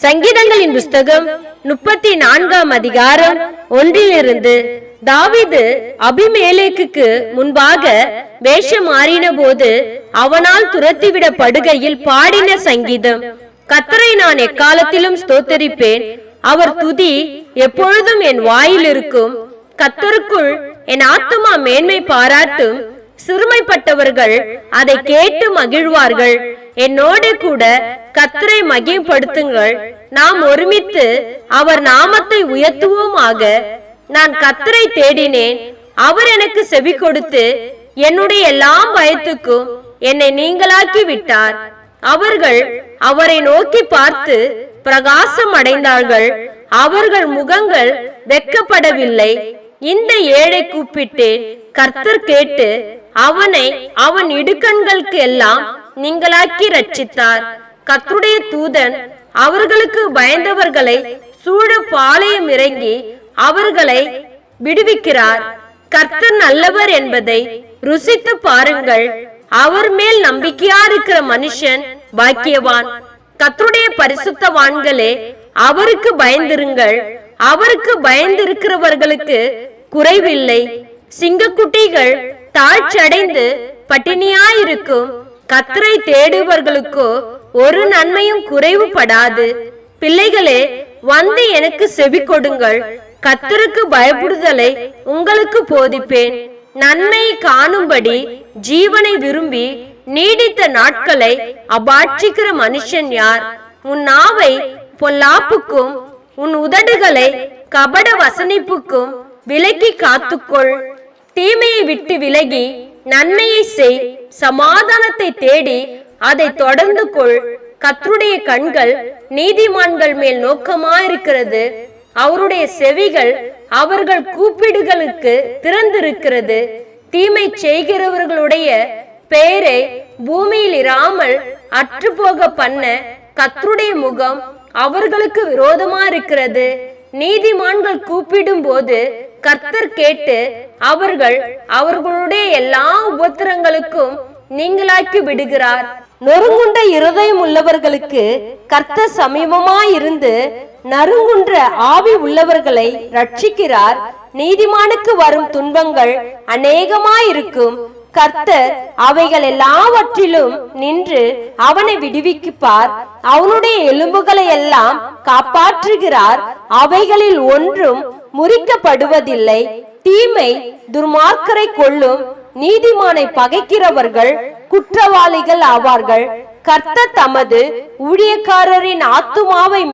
சங்கீதங்களின் புஸ்தகம் 34 அதிகாரம் 1 தாவீது அபிமெலேக்குக்கு முன்பாக வேஷம் மாறின போது அவனால் துரத்திவிடப்படுகையில் பாடின சங்கீதம். கர்த்தரை நான் எக்காலத்திலும் ஸ்தோத்தரிப்பேன், அவர் துதி எப்பொழுதும் என் வாயில் இருக்கும். கர்த்தருக்குள் என் ஆத்துமா மேன்மை பாராட்டும், சிறுமைப்பட்டவர்கள் அதை கேட்டு மகிழ்வார்கள். என்னோடு கூட கர்த்தரை மகிமைப்படுத்துங்கள், நாம் ஒருமித்து அவர் நாமத்தை உயர்த்துவோமாக. நான் கர்த்தரை தேடினேன், அவர் எனக்கு செவி கொடுத்து என்னுடைய எல்லா பயத்துக்கும் என்னை நீங்களாக்கி விட்டார். அவர்கள் அவரை நோக்கி பார்த்து பிரகாசம் அடைந்தார்கள், அவர்கள் முகங்கள் வெட்கப்படவில்லை. இந்த ஏழை கூப்பிட்டேன், கர்த்தர் கேட்டு அவனை அவன் இடுக்கண்களுக்கு எல்லாம் நீங்களாக்கி ரட்சித்தார். கர்த்தருடைய தூதன் அவர்களுக்கு பயந்தவர்களை சூழ பாளையம் இறங்கி அவர்களை விடுவிக்கிறார். கர்த்தர் நல்லவர் என்பதை ருசித்து பாருங்கள், அவர் மேல் நம்பிக்கையா இருக்கிற மனுஷன் பாக்கியவான். கர்த்தருடைய பரிசுத்தவான்களே, அவருக்கு பயந்திருங்கள், அவருக்கு பயந்திருக்கிறவர்களுக்கு குறைவில்லை. சிங்கக்குட்டிகள் தாழ்ச்சடைந்து பட்டினியாயிருக்கும், கர்த்தரை தேடுவர்களுக்கோ ஒரு நன்மையும் குறைவுபடாது. பிள்ளைகளே, வந்து எனக்கு செவி கொடுங்கள், கர்த்தருக்கு பயப்படுதலை உங்களுக்கு போதிப்பேன். நன்மை காணும்படி ஜீவனை விரும்பி நீடித்த நாட்களை அபாட்சிக்கிற மனுஷன் யார்? உன் நாவை பொல்லாப்புக்கும் உன் உதடுகளை கபட வசனிப்புக்கும் விலக்கி காத்துக்கொள். தீமையை விட்டு விலகி நன்மையை செய், சமாதானத்தை தேடி அதை தொடர்ந்து கொள். கர்த்தருடைய கண்கள் நீதிமான்கள் மேல் நோக்கமாயிருக்கிறது, அவருடைய செவிகள் அவர்கள் கூப்பிடுகளுக்கு திறந்திருக்கிறது. தீமை செய்கிறவர்களுடைய பெயரை பூமியில் இராமல் அற்றுப்போக பண்ண கர்த்தருடைய முகம் அவர்களுக்கு விரோதமா இருக்கிறது. நீதிமான்கள் கூப்பிடும் போது கர்த்தர் கேட்டு அவர்களுடைய எல்லா உபத்திரங்களுக்கும் நீங்களாக்கி விடுகிறார். நொறுங்குண்ட இருதயம் உள்ளவர்களுக்கு கர்த்தர் சமீபமாயிருந்து நறுங்குன்ற ஆவி உள்ளவர்களை ரட்சிக்கிறார். நீதிமானுக்கு வரும் துன்பங்கள் அநேகமாயிருக்கும், கர்த்தர் அவைகள் எல்லாவற்றிலும் நின்று அவனை விடுவிப்பார். அவனுடைய எலும்புகளை எல்லாம் காப்பாற்றுகிறார், அவைகளில் ஒன்றும் முறிக்கப்படுவதில்லை. தீமை துர்மார்க்கரை கொள்ளும், நீதிமானை பகைக்கிறவர்கள் குற்றவாளிகள் ஆவார்கள். கர்த்தர் தமது ஊழியக்காரரின் ஆத்துமாவை